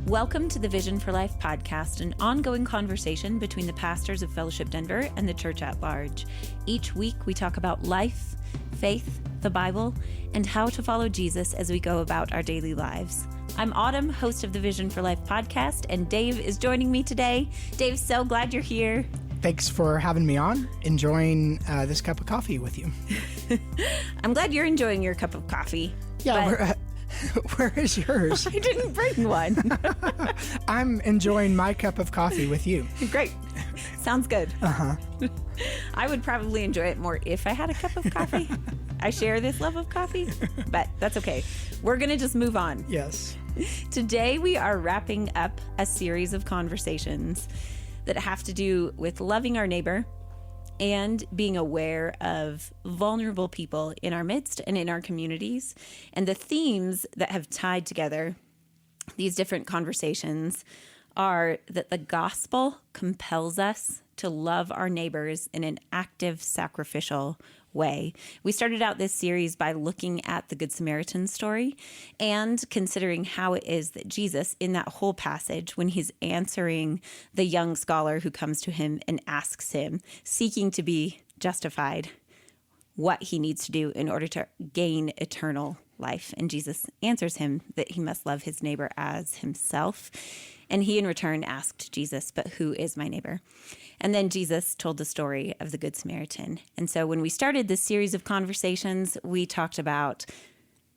Welcome to the Vision for Life podcast, an ongoing conversation between the pastors of Fellowship Denver and the church at large. Each week, we talk about life, faith, the Bible, and how to follow Jesus as we go about our daily lives. I'm Autumn, host of the Vision for Life podcast, and Dave is joining me today. Dave, so glad you're here. Thanks for having me on. Enjoying this cup of coffee with you. I'm glad you're enjoying your cup of coffee. Yeah, where is yours? I didn't bring one. I'm enjoying my cup of coffee with you. Great. Sounds good. I would probably enjoy it more if I had a cup of coffee. I share this love of coffee, but that's okay. We're going to just move on. Yes. Today, we are wrapping up a series of conversations that have to do with loving our neighbor and being aware of vulnerable people in our midst and in our communities. And the themes that have tied together these different conversations are that the gospel compels us to love our neighbors in an active, sacrificial way. We started out this series by looking at the Good Samaritan story and considering how it is that Jesus, in that whole passage, when he's answering the young scholar who comes to him and asks him, seeking to be justified, what he needs to do in order to gain eternal life. And Jesus answers him that he must love his neighbor as himself. And he in return asked Jesus, but who is my neighbor? And then Jesus told the story of the Good Samaritan. And so when we started this series of conversations, we talked about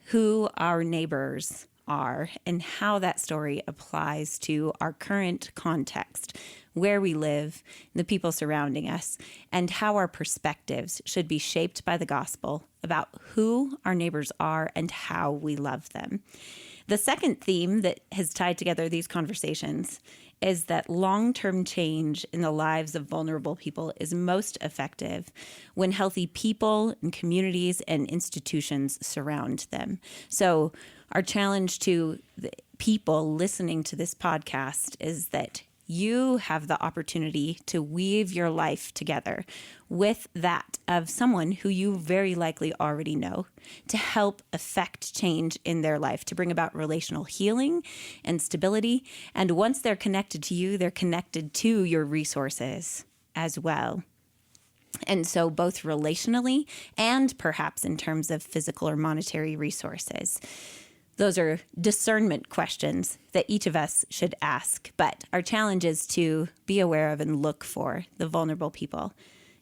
who our neighbors are and how that story applies to our current context, where we live, the people surrounding us, and how our perspectives should be shaped by the gospel about who our neighbors are and how we love them. The second theme that has tied together these conversations is that long-term change in the lives of vulnerable people is most effective when healthy people and communities and institutions surround them. So our challenge to the people listening to this podcast is that you have the opportunity to weave your life together with that of someone who you very likely already know to help affect change in their life, to bring about relational healing and stability. And once they're connected to you, they're connected to your resources as well. And so both relationally and perhaps in terms of physical or monetary resources. Those are discernment questions that each of us should ask. But our challenge is to be aware of and look for the vulnerable people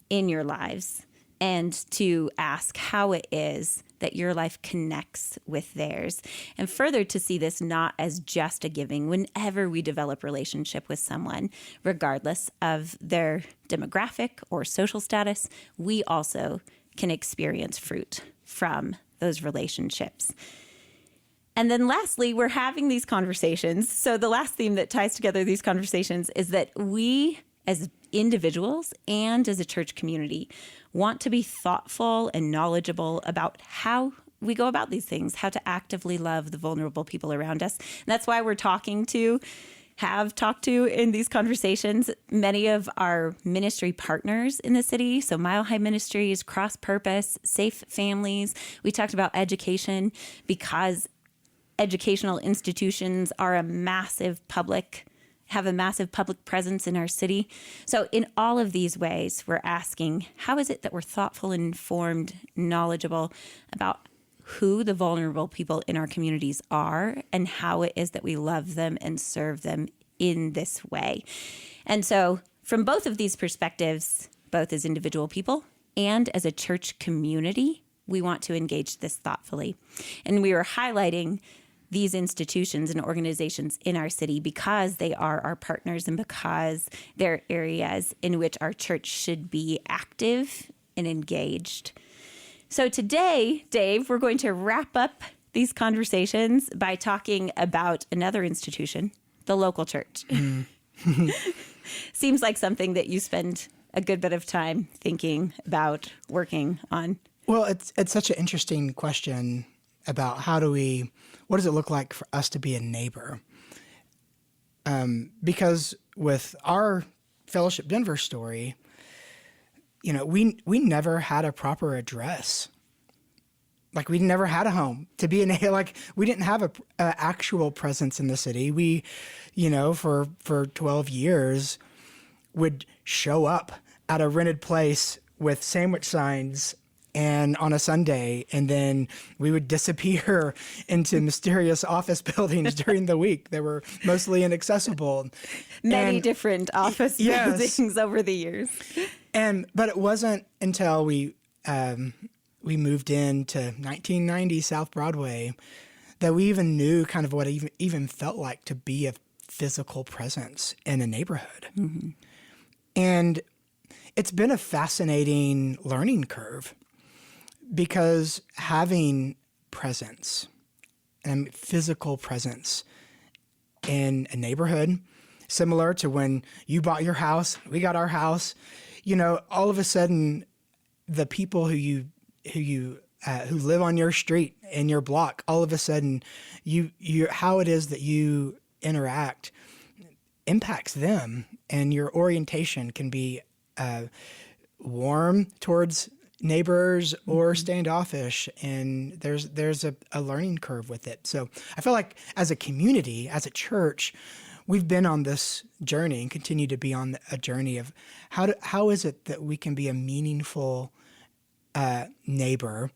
in your lives and to ask how it is that your life connects with theirs. And further, to see this not as just a giving whenever we develop relationship with someone, regardless of their demographic or social status, we also can experience fruit from those relationships. And then lastly, we're having these conversations. So the last theme that ties together these conversations is that we as individuals and as a church community want to be thoughtful and knowledgeable about how we go about these things, how to actively love the vulnerable people around us. And that's why we're have talked to in these conversations many of our ministry partners in the city. So Mile High Ministries, Cross Purpose, Safe Families. We talked about education because educational institutions are have a massive public presence in our city. So in all of these ways, we're asking, how is it that we're thoughtful and informed, knowledgeable about who the vulnerable people in our communities are and how it is that we love them and serve them in this way? And so from both of these perspectives, both as individual people and as a church community, we want to engage this thoughtfully. And we were highlighting these institutions and organizations in our city because they are our partners and because they're areas in which our church should be active and engaged. So today, Dave, we're going to wrap up these conversations by talking about another institution, the local church. Seems like something that you spend a good bit of time thinking about, working on. Well, it's such an interesting question about what does it look like for us to be a neighbor? Because with our Fellowship Denver story, we never had a proper address. like we never had a home to be in. Like we didn't have a actual presence in the city. We, for 12 years would show up at a rented place with sandwich signs and on a Sunday, and then we would disappear into mysterious office buildings during the week. They were mostly inaccessible. Many different office buildings over the years. But it wasn't until we moved into 1990 South Broadway that we even knew kind of what it even felt like to be a physical presence in a neighborhood. Mm-hmm. And it's been a fascinating learning curve, because having presence and physical presence in a neighborhood, similar to when you bought your house, we got our house, all of a sudden the people who live on your street, in your block, all of a sudden how it is that you interact impacts them, and your orientation can be warm towards neighbors or standoffish, and there's a learning curve with it. So I feel like as a community, as a church, we've been on this journey and continue to be on a journey of how is it that we can be a meaningful neighbor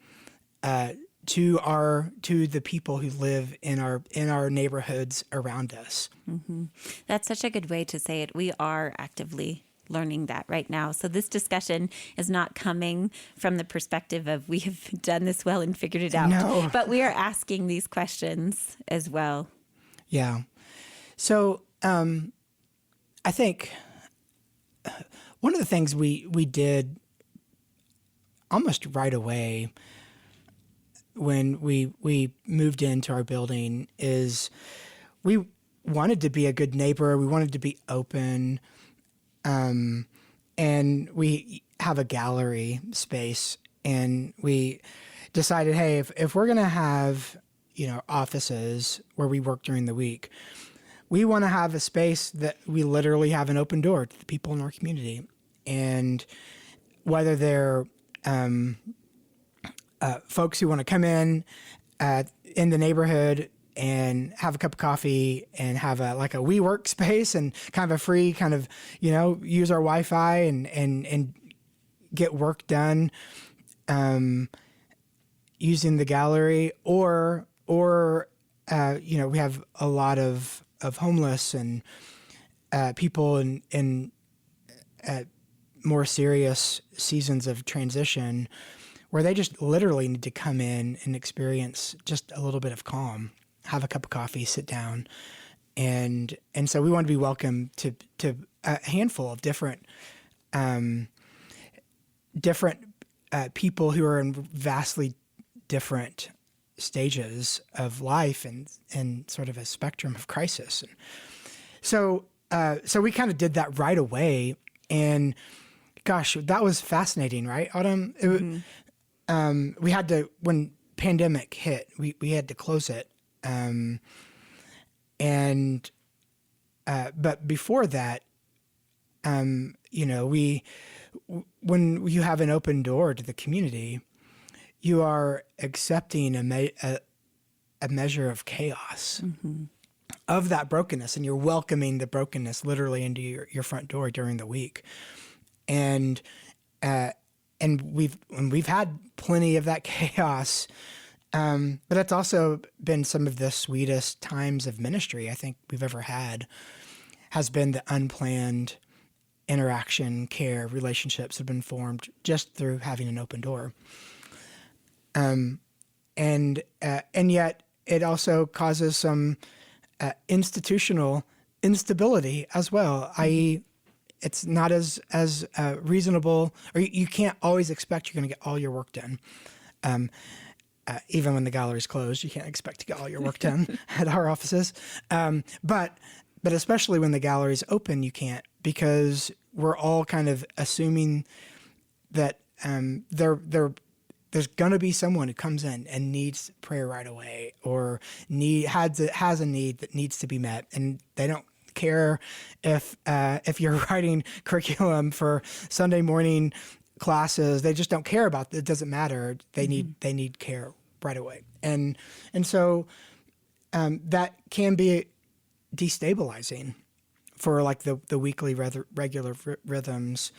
to the people who live in our neighborhoods around us. Mm-hmm. That's such a good way to say it. We are actively learning that right now. So this discussion is not coming from the perspective of we have done this well and figured it out. No. But we are asking these questions as well. Yeah. So I think one of the things we did almost right away when we moved into our building is we wanted to be a good neighbor. We wanted to be open. And we have a gallery space, and we decided, hey, if we're going to have, offices where we work during the week, we want to have a space that we literally have an open door to the people in our community. And whether they're folks who want to come in the neighborhood and have a cup of coffee and have a WeWork space and kind of a free kind of, use our Wi-Fi and get work done using the gallery, or we have a lot of homeless and people in more serious seasons of transition where they just literally need to come in and experience just a little bit of calm, have a cup of coffee, sit down. And so we want to be welcome to a handful of different people who are in vastly different stages of life and sort of a spectrum of crisis. And so we kind of did that right away. And gosh, that was fascinating, right, Autumn? We had to, when pandemic hit, we had to close it. But before that, when you have an open door to the community, you are accepting a measure of chaos, of that brokenness, and you're welcoming the brokenness literally into your front door during the week. And we've had plenty of that chaos. But it's also been some of the sweetest times of ministry I think we've ever had, has been the unplanned interaction, care, relationships have been formed just through having an open door. And yet it also causes some institutional instability as well, i.e., it's not as reasonable, or you can't always expect you're going to get all your work done. Even when the gallery's closed, you can't expect to get all your work done at our offices. But especially when the gallery's open, you can't, because we're all kind of assuming that there's going to be someone who comes in and needs prayer right away, or has a need that needs to be met, and they don't care if you're writing curriculum for Sunday morning classes. They just don't care about it. It doesn't matter. They need care right away. And so that can be destabilizing for like the weekly regular rhythms.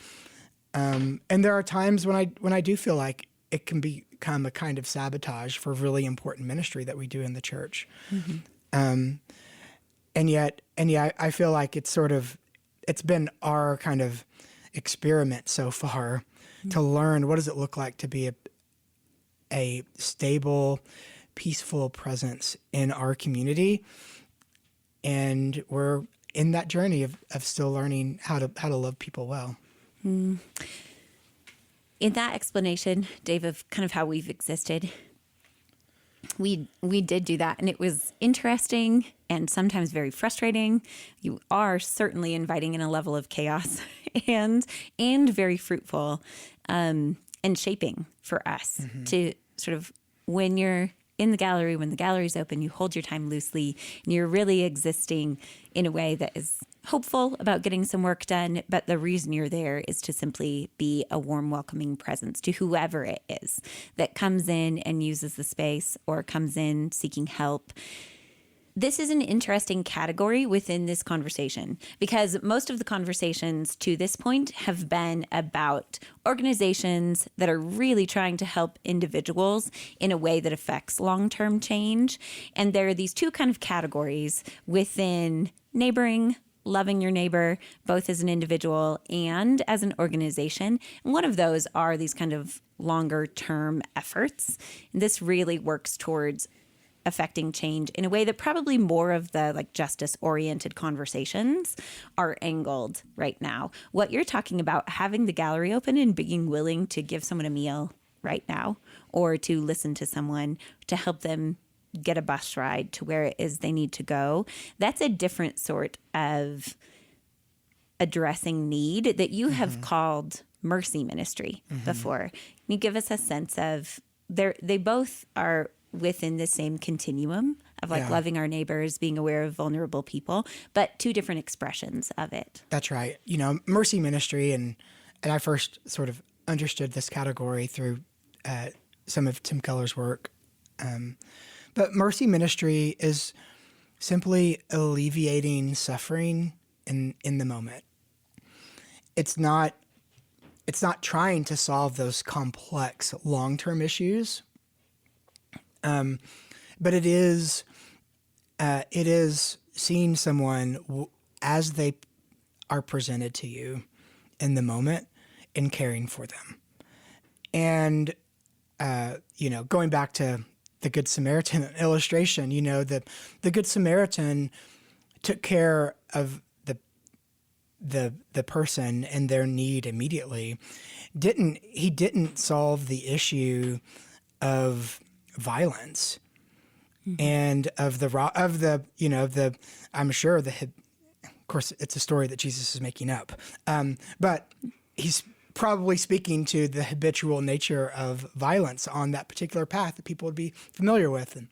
And there are times when I do feel like it can become a kind of sabotage for really important ministry that we do in the church. And yet I feel like it's been our kind of experiment so far to learn what does it look like to be a stable, peaceful presence in our community. And we're in that journey of still learning how to love people well. In that explanation, Dave, of kind of how we've existed, we did do that, and it was interesting and sometimes very frustrating. You are certainly inviting in a level of chaos and very fruitful and shaping for us to sort of, when you're in the gallery, when the gallery's open, you hold your time loosely and you're really existing in a way that is hopeful about getting some work done. But the reason you're there is to simply be a warm, welcoming presence to whoever it is that comes in and uses the space or comes in seeking help. This is an interesting category within this conversation because most of the conversations to this point have been about organizations that are really trying to help individuals in a way that affects long-term change. And there are these two kind of categories within neighboring, loving your neighbor, both as an individual and as an organization. And one of those are these kind of longer-term efforts. And this really works towards affecting change in a way that probably more of the like justice-oriented conversations are angled right now. What you're talking about, having the gallery open and being willing to give someone a meal right now, or to listen to someone, to help them get a bus ride to where it is they need to go, that's a different sort of addressing need that you have called mercy ministry before. Can you give us a sense of, they both are within the same continuum of like loving our neighbors, being aware of vulnerable people, but two different expressions of it. That's right. You know, mercy ministry, and I first sort of understood this category through some of Tim Keller's work. But mercy ministry is simply alleviating suffering in the moment. It's not trying to solve those complex long-term issues. But it is seeing someone as they are presented to you in the moment and caring for them. And, going back to the Good Samaritan illustration, the Good Samaritan took care of the person and their need immediately. He didn't solve the issue of violence and of I'm sure of course it's a story that Jesus is making up, but he's probably speaking to the habitual nature of violence on that particular path that people would be familiar with, and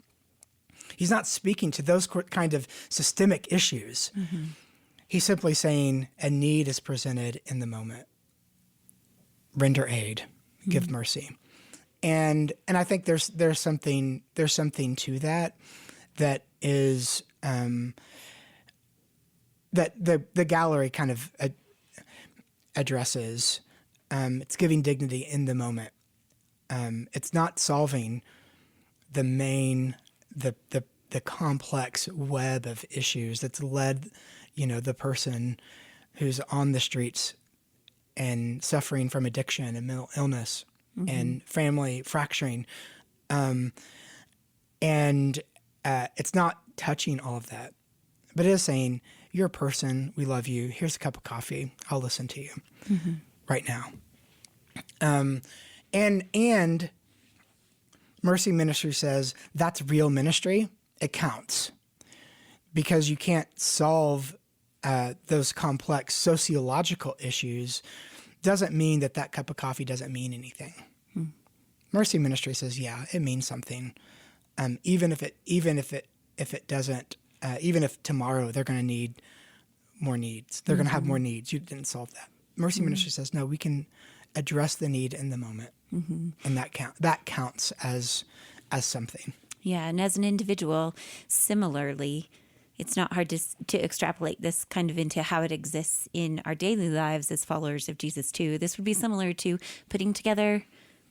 he's not speaking to those kind of systemic issues. He's simply saying a need is presented in the moment. Render aid, give mercy. And I think there's something to that is that the gallery kind of addresses. It's giving dignity in the moment. It's not solving the complex web of issues that's led the person who's on the streets and suffering from addiction and mental illness. And family fracturing. And it's not touching all of that, but it is saying, you're a person, we love you, here's a cup of coffee, I'll listen to you right now. And mercy ministry says that's real ministry, it counts. Because you can't solve those complex sociological issues doesn't mean that cup of coffee doesn't mean anything. Mercy ministry says, yeah, it means something. Even if it doesn't, even if tomorrow they're going to need more needs, they're going to have more needs. You didn't solve that. Mercy ministry says, no, we can address the need in the moment, and that counts as as something. Yeah, and as an individual, similarly, it's not hard to extrapolate this kind of into how it exists in our daily lives as followers of Jesus too. This would be similar to putting together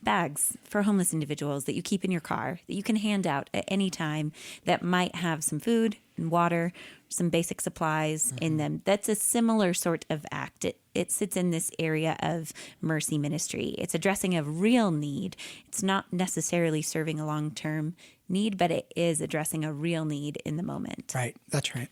bags for homeless individuals that you keep in your car, that you can hand out at any time, that might have some food and water, some basic supplies in them. That's a similar sort of act. It sits in this area of mercy ministry. It's addressing a real need. It's not necessarily serving a long-term need, but it is addressing a real need in the moment. Right. That's right.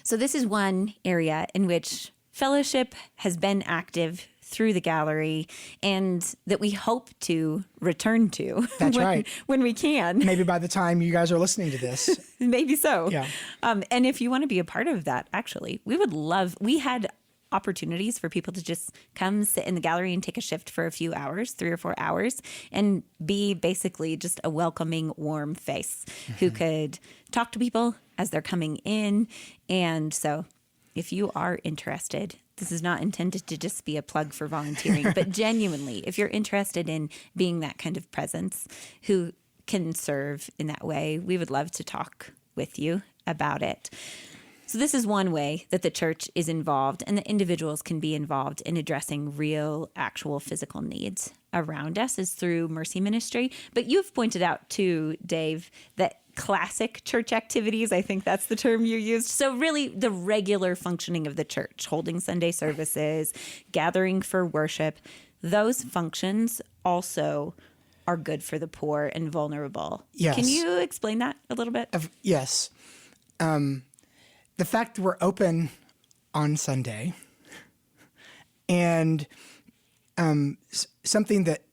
So this is one area in which fellowship has been active through the gallery and that we hope to return to. That's right. When we can. Maybe by the time you guys are listening to this. Maybe so. Yeah. And if you want to be a part of that, actually, we had opportunities for people to just come sit in the gallery and take a shift for a few hours, 3 or 4 hours, and be basically just a welcoming, warm face who could talk to people as they're coming in. And so if you are interested, this is not intended to just be a plug for volunteering, but genuinely, if you're interested in being that kind of presence who can serve in that way, we would love to talk with you about it. So this is one way that the church is involved and the individuals can be involved in addressing real, actual physical needs around us is through mercy ministry. But you've pointed out too, Dave, that classic church activities, I think that's the term you used. So really the regular functioning of the church, holding Sunday services, gathering for worship, those functions also are good for the poor and vulnerable. Yes. Can you explain that a little bit? Yes. The fact that we're open on Sunday and something that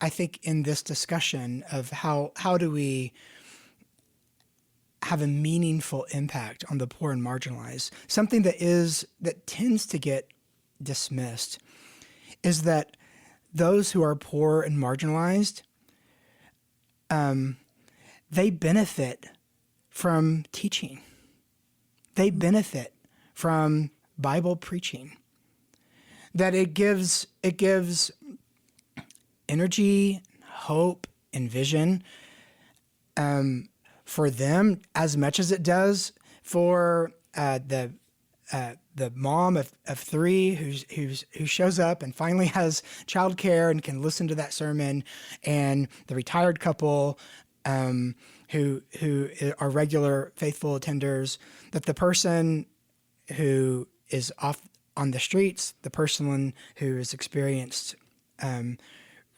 I think in this discussion of how do we have a meaningful impact on the poor and marginalized, something that tends to get dismissed is that those who are poor and marginalized, they benefit from teaching. They benefit from Bible preaching. That it gives energy, hope, and vision for them as much as it does for the mom of 3 who shows up and finally has childcare and can listen to that sermon, and the retired couple who are regular faithful attenders. That the person who is off on the streets, the person who has experienced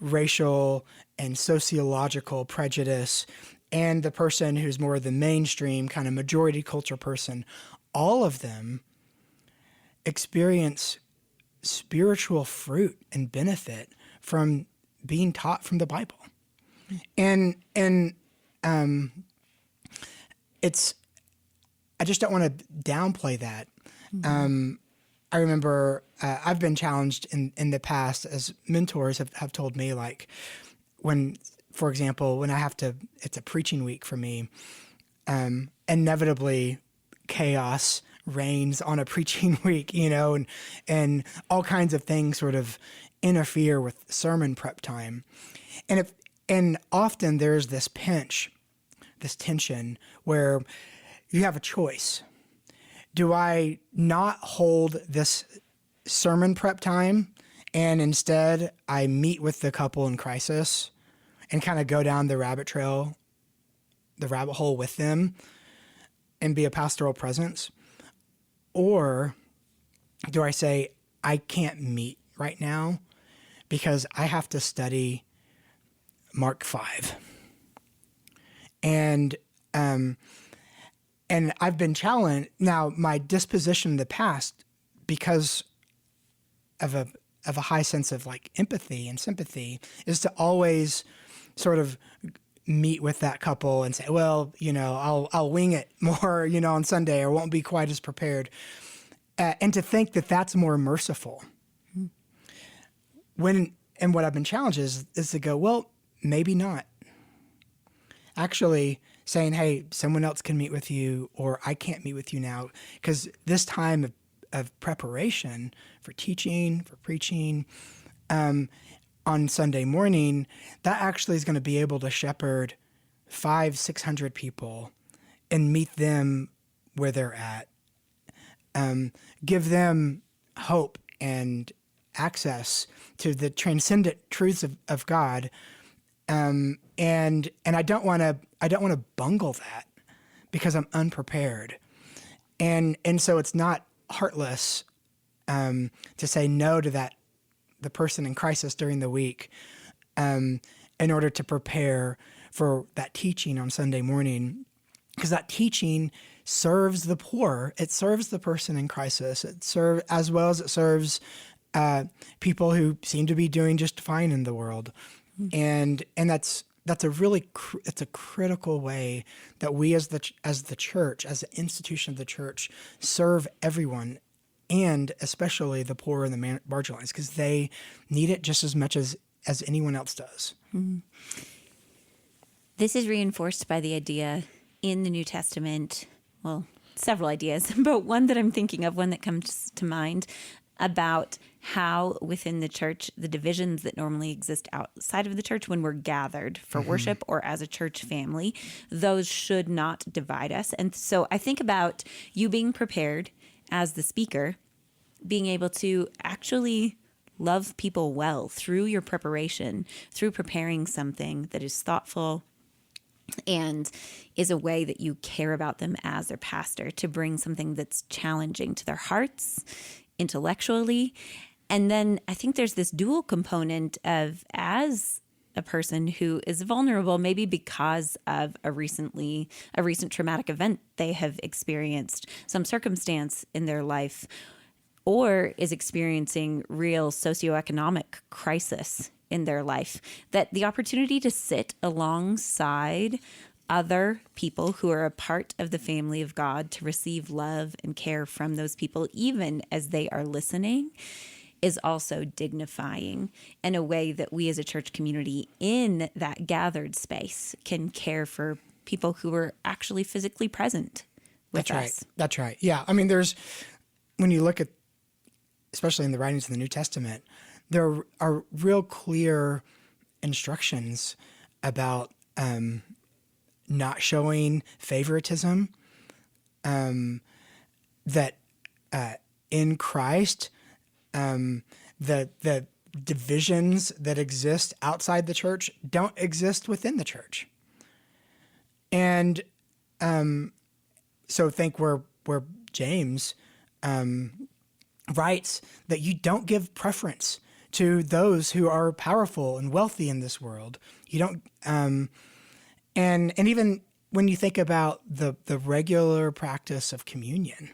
racial and sociological prejudice, and the person who's more the mainstream kind of majority culture person, all of them experience spiritual fruit and benefit from being taught from the Bible. And it's, I just don't want to downplay that. Mm-hmm. I remember I've been challenged in the past as mentors have told me, like when, for example, when I have to, it's a preaching week for me, inevitably chaos reigns on a preaching week, and all kinds of things sort of interfere with sermon prep time. And often there's this tension where you have a choice. Do I not hold this sermon prep time and instead I meet with the couple in crisis and kind of go down the rabbit hole with them and be a pastoral presence? Or do I say, I can't meet right now because I have to study Mark 5? And I've been challenged. Now, my disposition in the past, because of a high sense of like empathy and sympathy, is to always sort of meet with that couple and say, well, I'll wing it more, on Sunday, or won't be quite as prepared. And to think that that's more merciful. And what I've been challenged is to go, well, maybe not. Actually saying, hey, someone else can meet with you, or I can't meet with you now, because this time of preparation for teaching, for preaching, on Sunday morning, that actually is going to be able to shepherd 500-600 people and meet them where they're at. Give them hope and access to the transcendent truths of God. And I don't want to bungle that because I'm unprepared. And so it's not heartless to say no to the person in crisis during the week in order to prepare for that teaching on Sunday morning, because that teaching serves the poor. It serves the person in crisis. It serves as well as it serves people who seem to be doing just fine in the world, and that's a really it's a critical way that we as the church, as an institution of the church, serve everyone, and especially the poor and the marginalized, because they need it just as much as anyone else does. Mm-hmm. This is reinforced by the idea in the New Testament, well, several ideas, but one that I'm thinking of, one that comes to mind, about how within the church, the divisions that normally exist outside of the church when we're gathered for worship or as a church family, those should not divide us. And so I think about you being prepared as the speaker, being able to actually love people well through your preparation, through preparing something that is thoughtful and is a way that you care about them as their pastor, to bring something that's challenging to their hearts intellectually. And then I think there's this dual component of, as a person who is vulnerable, maybe because of a recent traumatic event they have experienced, some circumstance in their life, or is experiencing real socioeconomic crisis in their life, that the opportunity to sit alongside other people who are a part of the family of God, to receive love and care from those people, even as they are listening, is also dignifying, in a way that we as a church community in that gathered space can care for people who are actually physically present with us. That's right. Yeah. I mean, when you look at, especially in the writings of the New Testament, there are real clear instructions about not showing favoritism, that in Christ, the divisions that exist outside the church don't exist within the church. And so think where James writes that you don't give preference to those who are powerful and wealthy in this world. You don't, and even when you think about the regular practice of communion,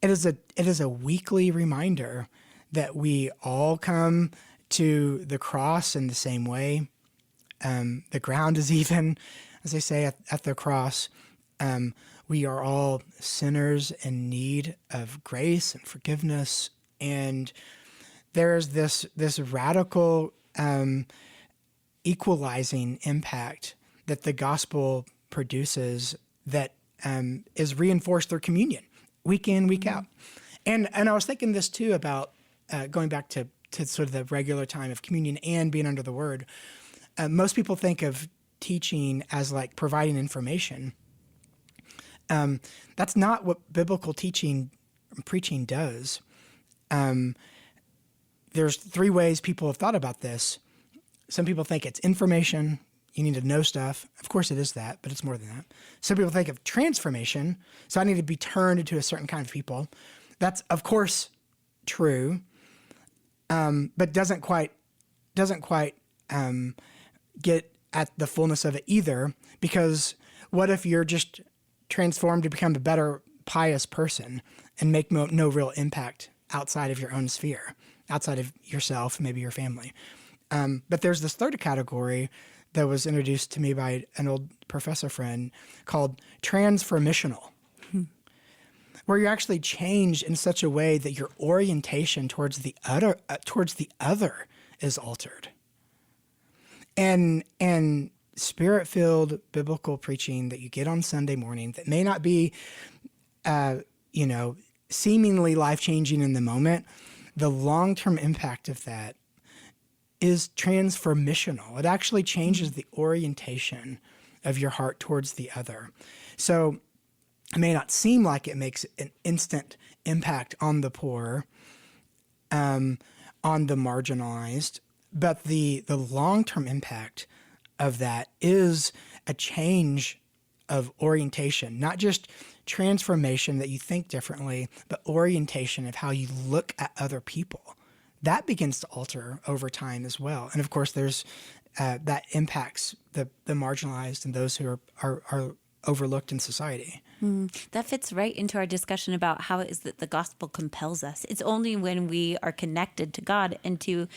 it is a weekly reminder that we all come to the cross in the same way. The ground is even, as they say at the cross. We are all sinners in need of grace and forgiveness, and there is this radical equalizing impact that the gospel produces that is reinforced through communion, week in, week out. And I was thinking this too about going back to sort of the regular time of communion and being under the Word. Most people think of teaching as like providing information. That's not what biblical teaching, preaching does. There's three ways people have thought about this. Some people think it's information. You need to know stuff. Of course it is that, but it's more than that. Some people think of transformation. So I need to be turned into a certain kind of people. That's, of course, true, but doesn't quite get at the fullness of it either, because what if you're just transformed to become a better, pious person and make no real impact outside of your own sphere, outside of yourself, maybe your family? But there's this third category that was introduced to me by an old professor friend called transformational, where you're actually changed in such a way that your orientation towards the other is altered. And spirit-filled biblical preaching that you get on Sunday morning that may not be, seemingly life-changing in the moment, the long-term impact of that is transformational. It actually changes the orientation of your heart towards the other. So it may not seem like it makes an instant impact on the poor, on the marginalized, but the long-term impact of that is a change of orientation, not just transformation that you think differently, but orientation of how you look at other people. That begins to alter over time as well. And of course, there's that impacts the marginalized and those who are overlooked in society. That fits right into our discussion about how it is that the gospel compels us. It's only when we are connected to God and to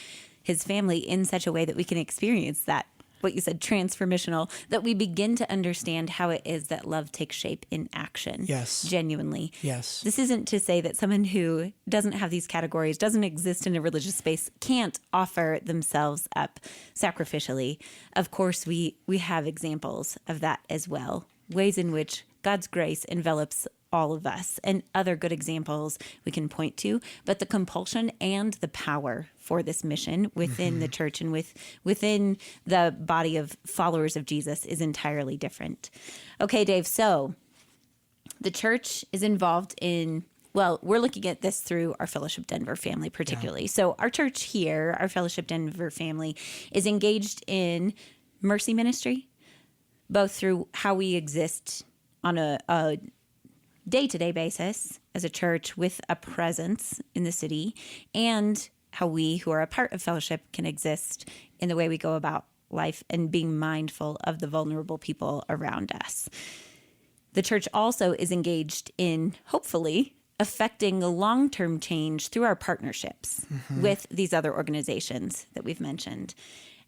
his family in such a way that we can experience that, what you said, transformational, that we begin to understand how it is that love takes shape in action. Yes. Genuinely. Yes. This isn't to say that someone who doesn't have these categories, doesn't exist in a religious space, can't offer themselves up sacrificially. Of course, we have examples of that as well, ways in which God's grace envelops all of us, and other good examples we can point to, but the compulsion and the power for this mission within the church and within the body of followers of Jesus is entirely different. Okay, Dave, so the church is involved in, well, we're looking at this through our Fellowship Denver family particularly. Yeah. So our church here, our Fellowship Denver family, is engaged in mercy ministry, both through how we exist on a day-to-day basis as a church with a presence in the city, and how we who are a part of fellowship can exist in the way we go about life and being mindful of the vulnerable people around us. The church also is engaged in, hopefully, affecting long-term change through our partnerships with these other organizations that we've mentioned.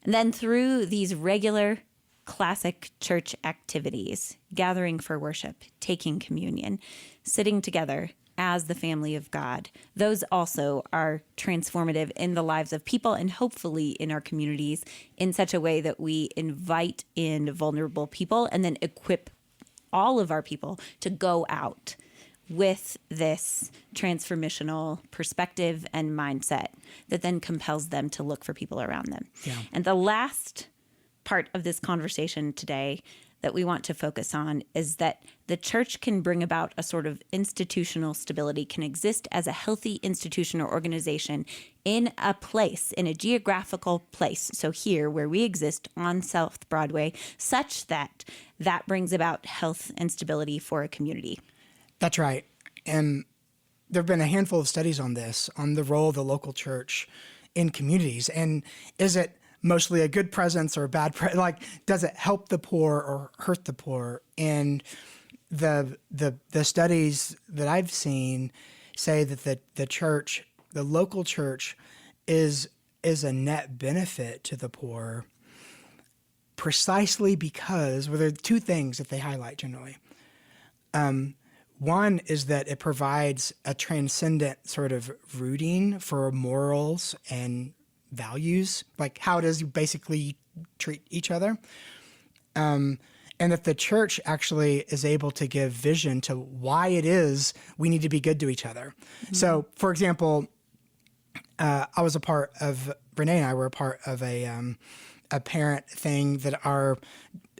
And then through these regular classic church activities, gathering for worship, taking communion, sitting together as the family of God. Those also are transformative in the lives of people and hopefully in our communities in such a way that we invite in vulnerable people and then equip all of our people to go out with this transformational perspective and mindset that then compels them to look for people around them. Yeah. And the last part of this conversation today that we want to focus on is that the church can bring about a sort of institutional stability, can exist as a healthy institution or organization in a place, in a geographical place. So here where we exist on South Broadway, such that that brings about health and stability for a community. That's right. And there have been a handful of studies on this, on the role of the local church in communities. And is it mostly a good presence or a bad presence? Like, does it help the poor or hurt the poor? And the studies that I've seen say that the church, the local church, is a net benefit to the poor, precisely because, well, there are two things that they highlight generally. One is that it provides a transcendent sort of rooting for morals and values, like how it is you basically treat each other. And that the church actually is able to give vision to why it is we need to be good to each other. Mm-hmm. So, for example, Renee and I were a part of a parent thing that our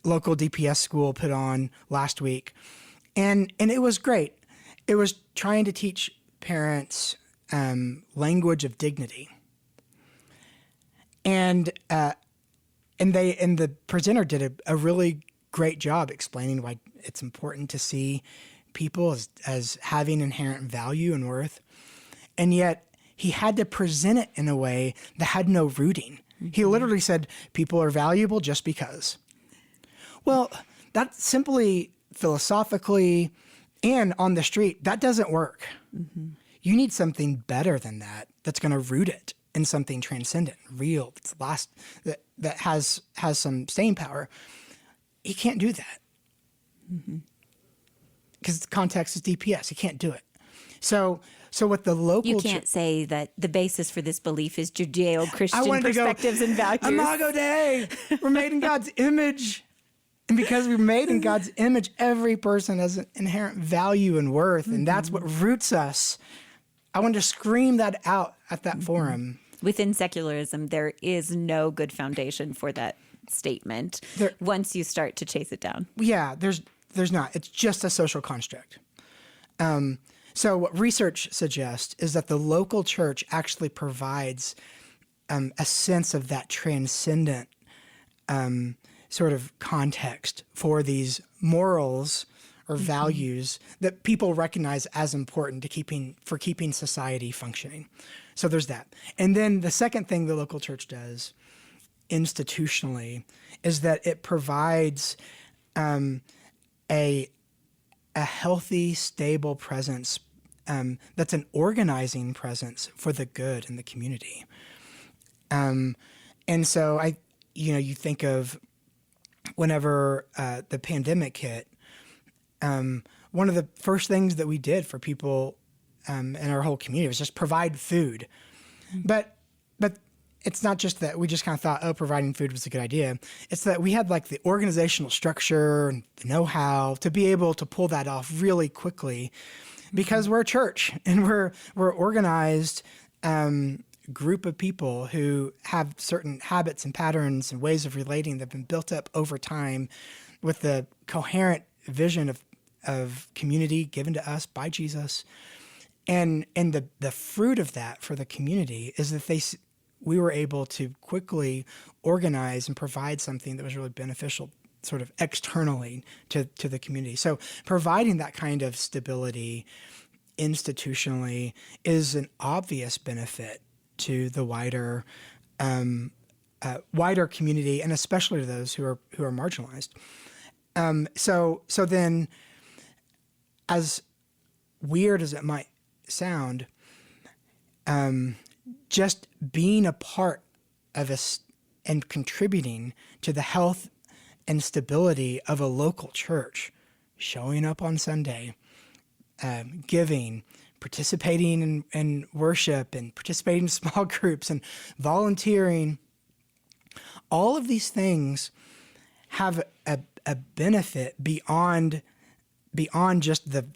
local DPS school put on last week. And it was great. It was trying to teach parents language of dignity. And the presenter did a really great job explaining why it's important to see people as having inherent value and worth. And yet he had to present it in a way that had no rooting. Mm-hmm. He literally said, people are valuable just because. Well, that simply philosophically and on the street, that doesn't work. Mm-hmm. You need something better than that that's going to root it in something transcendent, real, that has some staying power. He can't do that because the context is DPS. He can't do it. So what the local... You can't say that the basis for this belief is Judeo-Christian perspectives and values. Imago Dei! We're made in God's image. And because we're made in God's image, every person has an inherent value and worth, and that's what roots us. I wanted to scream that out at that forum. Within secularism, there is no good foundation for that statement once you start to chase it down. Yeah, there's not. It's just a social construct. So what research suggests is that the local church actually provides a sense of that transcendent sort of context for these morals or values that people recognize as important to keeping society functioning. So there's that. And then the second thing the local church does institutionally is that it provides a healthy, stable presence that's an organizing presence for the good in the community. And so you think of whenever the pandemic hit, one of the first things that we did for people in our whole community was just provide food. But it's not just that we just kind of thought, providing food was a good idea. It's that we had like the organizational structure and the know-how to be able to pull that off really quickly because we're a church and we're organized group of people who have certain habits and patterns and ways of relating that have been built up over time with the coherent vision of community given to us by Jesus. And the fruit of that for the community is that we were able to quickly organize and provide something that was really beneficial sort of externally to the community. So providing that kind of stability institutionally is an obvious benefit to the wider community, and especially to those who are marginalized. So then, as weird as it might sound, just being a part of and contributing to the health and stability of a local church, showing up on Sunday, giving, participating in worship and participating in small groups and volunteering, all of these things have a benefit beyond just the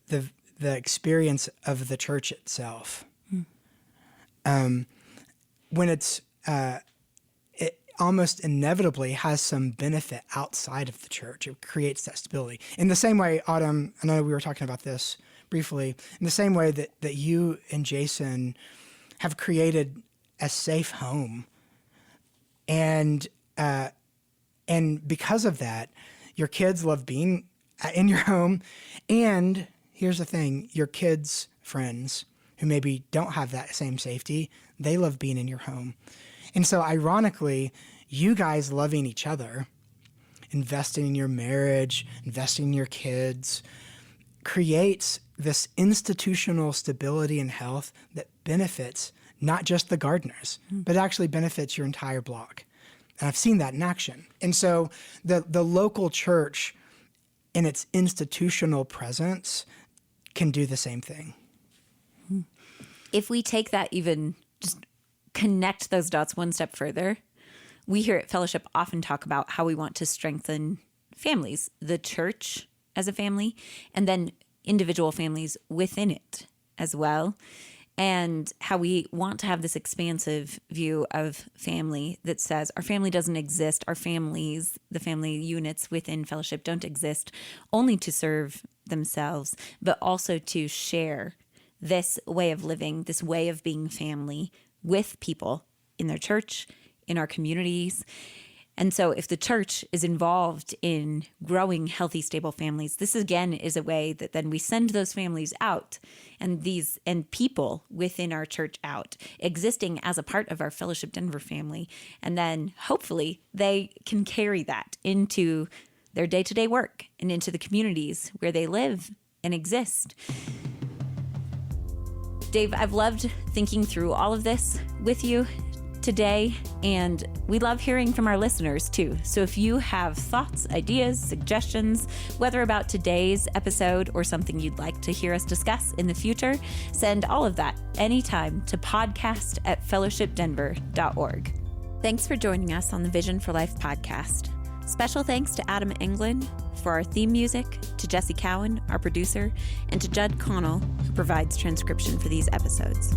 experience of the church itself. When it almost inevitably has some benefit outside of the church. It creates that stability. In the same way, Autumn, I know we were talking about this briefly, in the same way that you and Jason have created a safe home. And because of that, your kids love being in your home. And here's the thing, your kids' friends who maybe don't have that same safety, they love being in your home. And so ironically, you guys loving each other, investing in your marriage, investing in your kids, creates this institutional stability and health that benefits not just the gardeners, but actually benefits your entire block. And I've seen that in action. And so the local church in its institutional presence can do the same thing. If we take that even, just connect those dots one step further, we here at Fellowship often talk about how we want to strengthen families, the church as a family, and then individual families within it as well, and how we want to have this expansive view of family that says our family doesn't exist, our families, the family units within Fellowship don't exist only to serve themselves, but also to share this way of living, this way of being family with people in their church, in our communities. And so if the church is involved in growing healthy, stable families, this again is a way that then we send those families out and people within our church out, existing as a part of our Fellowship Denver family. And then hopefully they can carry that into their day-to-day work and into the communities where they live and exist. Dave, I've loved thinking through all of this with you today, and we love hearing from our listeners too. So if you have thoughts, ideas, suggestions, whether about today's episode or something you'd like to hear us discuss in the future, send all of that anytime to podcast@fellowshipdenver.org. Thanks for joining us on the Vision for Life podcast. Special thanks to Adam Englund for our theme music, to Jesse Cowan, our producer, and to Judd Connell, who provides transcription for these episodes.